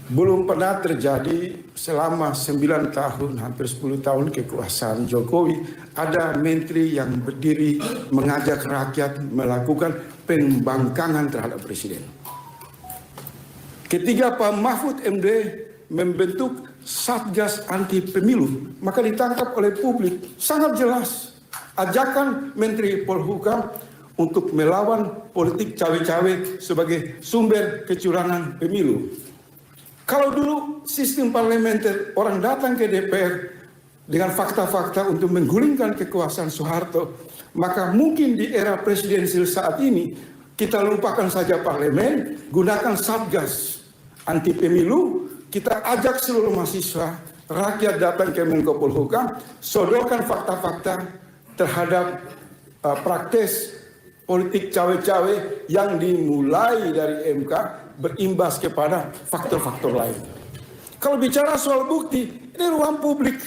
belum pernah terjadi selama 9 tahun, hampir 10 tahun kekuasaan Jokowi, ada menteri yang berdiri mengajak rakyat melakukan pembangkangan terhadap presiden. Ketika Pak Mahfud MD membentuk Satgas Anti Pemilu, maka ditangkap oleh publik sangat jelas ajakan Menteri Polhukam untuk melawan politik cawe-cawe sebagai sumber kecurangan pemilu. Kalau dulu sistem parlementer orang datang ke DPR dengan fakta-fakta untuk menggulingkan kekuasaan Soeharto, maka mungkin di era presidensial saat ini kita lupakan saja parlemen, gunakan Satgas Anti Pemilu, kita ajak seluruh mahasiswa, rakyat datang ke Menko Polhukam, sodorkan fakta-fakta terhadap praktis politik cawe-cawe yang dimulai dari MK berimbas kepada faktor-faktor lain. Kalau bicara soal bukti, ini ruang publik,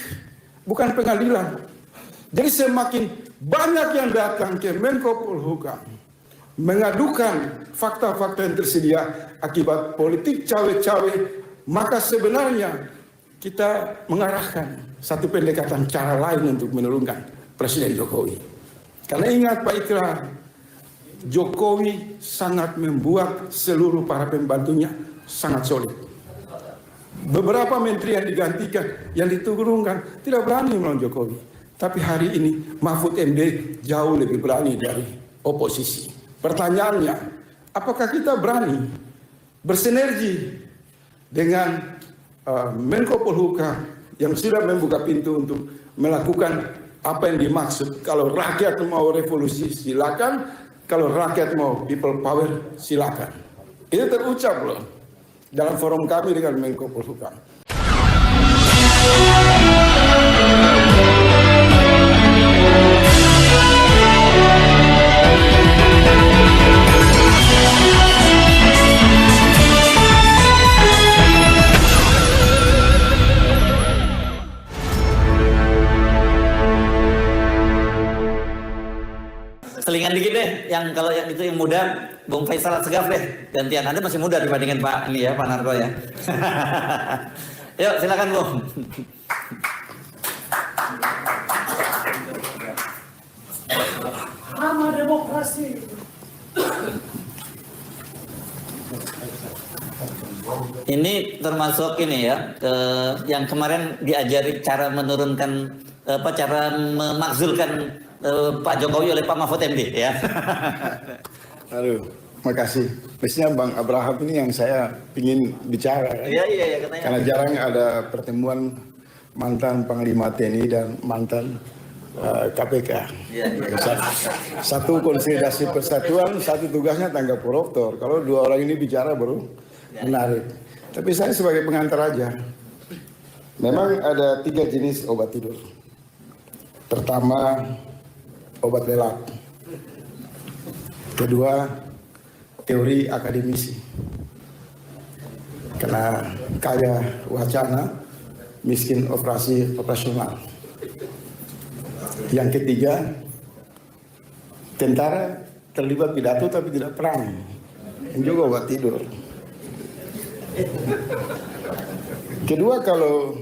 bukan pengadilan. Jadi semakin banyak yang datang ke Menko Polhukam mengadukan fakta-fakta yang tersedia akibat politik cawe-cawe, maka sebenarnya kita mengarahkan satu pendekatan cara lain untuk menurunkan Presiden Jokowi. Karena ingat Pak Ikrar, Jokowi sangat membuat seluruh para pembantunya sangat solid. Beberapa menteri yang digantikan, yang diturunkan tidak berani melawan Jokowi. Tapi hari ini Mahfud MD jauh lebih berani dari oposisi. Pertanyaannya, apakah kita berani bersinergi dengan Menko Polhukam yang sudah membuka pintu untuk melakukan apa yang dimaksud? Kalau rakyat mau revolusi silakan, kalau rakyat mau people power, silakan. Itu terucap loh dalam forum kami dengan Menko Polhukam. Selingan dikit deh, yang kalau yang itu yang muda, Bung Faisal Assegaf deh, gantian. Anda masih muda dibandingkan Pak ini ya, Pak Narko ya. Yuk silakan Bung. Nama demokrasi. Ini termasuk ini ya, yang kemarin diajari cara menurunkan cara memakzulkan Pak Jokowi oleh Pak Mahfud MD ya. Aduh, makasih. Mestinya Bang Abraham ini yang saya ingin bicara. Iya katanya. Karena jarang ada pertemuan mantan Panglima TNI dan mantan KPK. Iya. Satu konsolidasi persatuan, satu tugasnya tanggap koruptor. Kalau dua orang ini bicara baru menarik. Tapi saya sebagai pengantar aja. Memang ada 3 jenis obat tidur. Pertama, obat lelap. Kedua, teori akademisi. Karena kaya wacana, miskin operasional. Yang ketiga, tentara terlibat pidato tapi tidak perang. Ini juga obat tidur. Kedua, kalau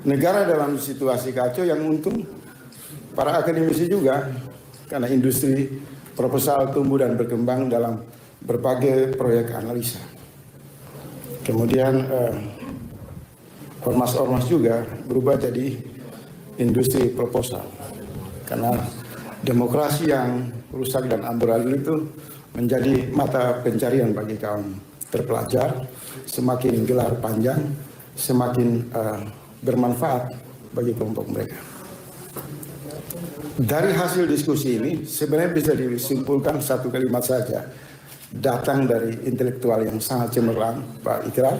negara dalam situasi kacau, yang untung para akademisi juga, karena industri proposal tumbuh dan berkembang dalam berbagai proyek analisa. Kemudian ormas-ormas juga berubah jadi industri proposal, karena demokrasi yang rusak dan amburadul itu menjadi mata pencarian bagi kaum terpelajar. Semakin gelar panjang, semakin bermanfaat bagi kelompok mereka. Dari hasil diskusi ini sebenarnya bisa disimpulkan satu kalimat saja, datang dari intelektual yang sangat cemerlang, Pak Ikrar.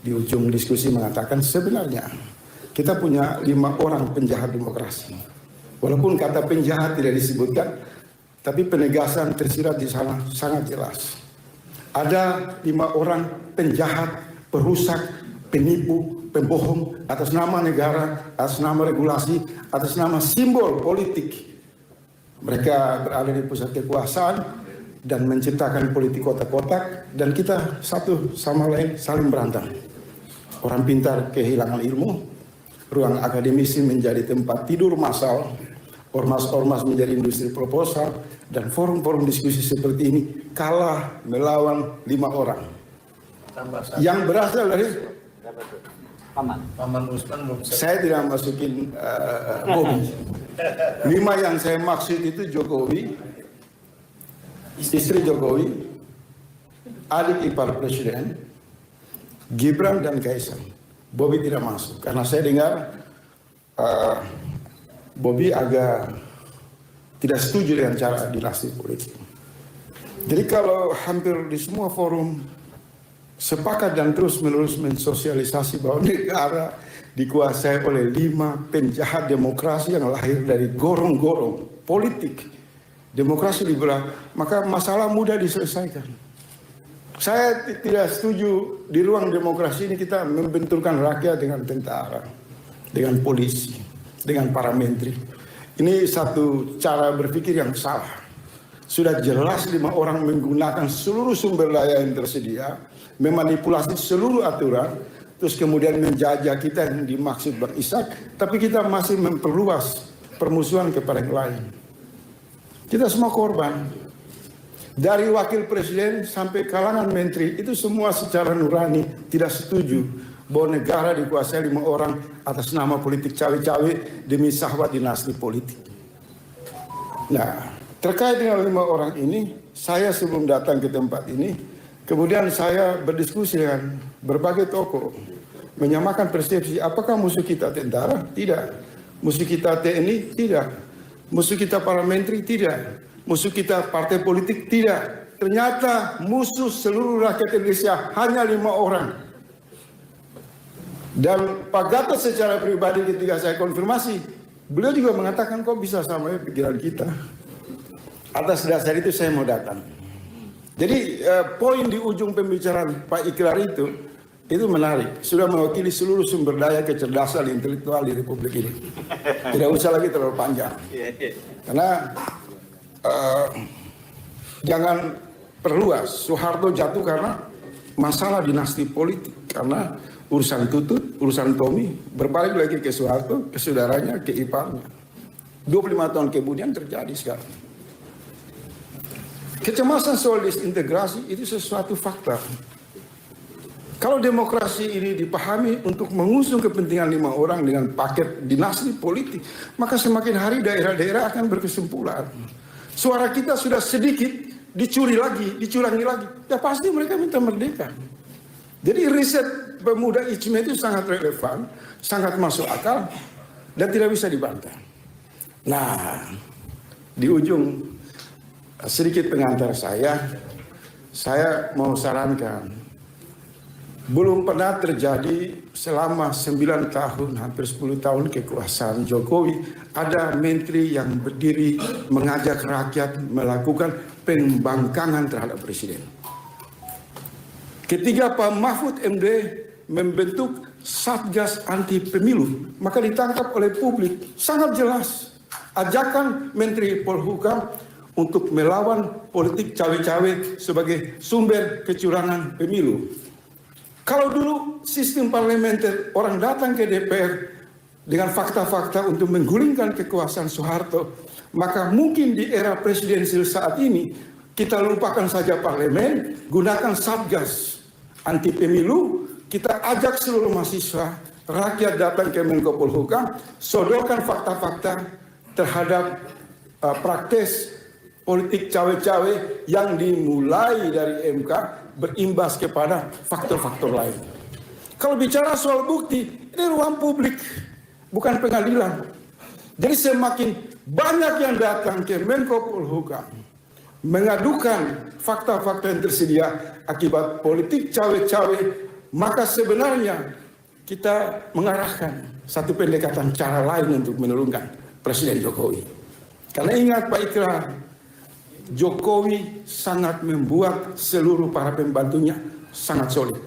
Di ujung diskusi mengatakan sebenarnya kita punya 5 orang penjahat demokrasi. Walaupun kata penjahat tidak disebutkan, tapi penegasan tersirat di sana sangat jelas. Ada 5 orang penjahat, perusak, penipu, pembohong atas nama negara, atas nama regulasi, atas nama simbol politik. Mereka berada di pusat kekuasaan, dan menciptakan politik kotak-kotak, dan kita satu sama lain saling berantem. Orang pintar kehilangan ilmu, ruang akademisi menjadi tempat tidur massal, ormas-ormas menjadi industri proposal, dan forum-forum diskusi seperti ini kalah melawan 5 orang yang berasal dari Paman Usman belum saya tidak masukin Bobi. 5 yang saya maksud itu Jokowi, istri Jokowi, adik ipar presiden, Gibran dan Kaisang. Bobi tidak masuk karena saya dengar Bobi agak tidak setuju dengan cara dinasti politik. Jadi kalau hampir di semua forum sepakat dan terus-menerus mensosialisasi bahwa negara dikuasai oleh 5 penjahat demokrasi yang lahir dari gorong-gorong politik demokrasi liberal, maka masalah mudah diselesaikan. Saya tidak setuju di ruang demokrasi ini kita membenturkan rakyat dengan tentara, dengan polisi, dengan para menteri. Ini satu cara berpikir yang salah. Sudah jelas 5 orang menggunakan seluruh sumber daya yang tersedia, memanipulasi seluruh aturan, terus kemudian menjajah kita yang dimaksud Bang Ishak, tapi kita masih memperluas permusuhan kepada yang lain. Kita semua korban. Dari wakil presiden sampai kalangan menteri, itu semua secara nurani tidak setuju bahwa negara dikuasai 5 orang atas nama politik cawe-cawe demi syahwat dinasti politik. Nah, terkait dengan 5 orang ini, saya sebelum datang ke tempat ini, kemudian saya berdiskusi dengan berbagai tokoh, menyamakan persepsi, apakah musuh kita tentara? Tidak. Musuh kita TNI? Tidak. Musuh kita para menteri? Tidak. Musuh kita partai politik? Tidak. Ternyata musuh seluruh rakyat Indonesia hanya 5 orang. Dan Pak Gatot secara pribadi ketika saya konfirmasi, beliau juga mengatakan kok bisa sama pikiran kita. Atas dasar itu saya mau datang. Jadi poin di ujung pembicaraan Pak Ikrar itu menarik. Sudah mewakili seluruh sumber daya kecerdasan intelektual di Republik ini. Tidak usah lagi terlalu panjang. Karena jangan perluas. Soeharto jatuh karena masalah dinasti politik. Karena urusan Tutut, urusan Tommy, berbalik lagi ke Soeharto, ke saudaranya, ke iparnya. 25 tahun kemudian terjadi sekarang. Kecemasan soal disintegrasi itu sesuatu fakta. Kalau demokrasi ini dipahami untuk mengusung kepentingan 5 orang dengan paket dinasti politik, maka semakin hari daerah-daerah akan berkesimpulan. Suara kita sudah sedikit, dicuri lagi, dicurangi lagi. Ya pasti mereka minta merdeka. Jadi riset pemuda Ijma itu sangat relevan, sangat masuk akal, dan tidak bisa dibantah. Nah, di ujung sedikit pengantar saya mau sarankan, belum pernah terjadi selama 9 tahun, hampir 10 tahun kekuasaan Jokowi, ada menteri yang berdiri mengajak rakyat melakukan pembangkangan terhadap presiden. Ketika Pak Mahfud MD membentuk Satgas Anti Pemilu, maka ditangkap oleh publik sangat jelas ajakan Menteri Polhukam untuk melawan politik cawe-cawe sebagai sumber kecurangan pemilu. Kalau dulu sistem parlementer orang datang ke DPR dengan fakta-fakta untuk menggulingkan kekuasaan Soeharto, maka mungkin di era presidensial saat ini kita lupakan saja parlemen, gunakan Satgas Anti Pemilu, kita ajak seluruh mahasiswa, rakyat datang ke Menko Polhukam, sodorkan fakta-fakta terhadap praktis politik cawe-cawe yang dimulai dari MK berimbas kepada faktor-faktor lain. Kalau bicara soal bukti, ini ruang publik, bukan pengadilan. Jadi semakin banyak yang datang ke Menko Polhukam mengadukan fakta-fakta yang tersedia akibat politik cawe-cawe, maka sebenarnya kita mengarahkan satu pendekatan cara lain untuk menurunkan Presiden Jokowi. Karena ingat Pak Ikrar, Jokowi sangat membuat seluruh para pembantunya sangat solid.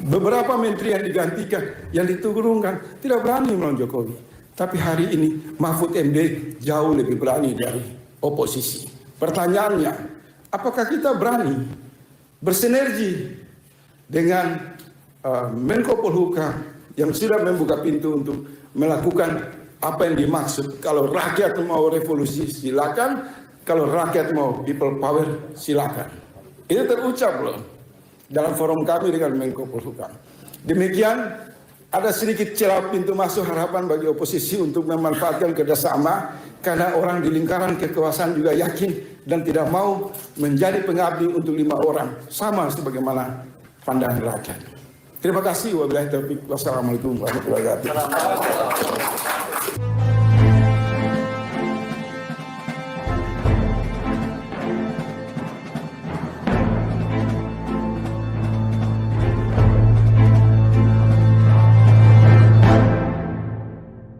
Beberapa menteri yang digantikan, yang diturunkan, tidak berani melawan Jokowi. Tapi hari ini Mahfud MD jauh lebih berani dari oposisi. Pertanyaannya, apakah kita berani bersinergi dengan Menko Polhukam yang sudah membuka pintu untuk melakukan apa yang dimaksud. Kalau rakyat mau revolusi silakan, kalau rakyat mau people power silakan. Itu terucap loh dalam forum kami dengan Menko Polhukam. Demikian ada sedikit celah pintu masuk harapan bagi oposisi untuk memanfaatkan kerjasama karena orang di lingkaran kekuasaan juga yakin dan tidak mau menjadi pengabdi untuk 5 orang sama sebagaimana pandangan rakyat. Terima kasih. Wabillahi taufiq. Wassalamualaikum warahmatullahi wabarakatuh.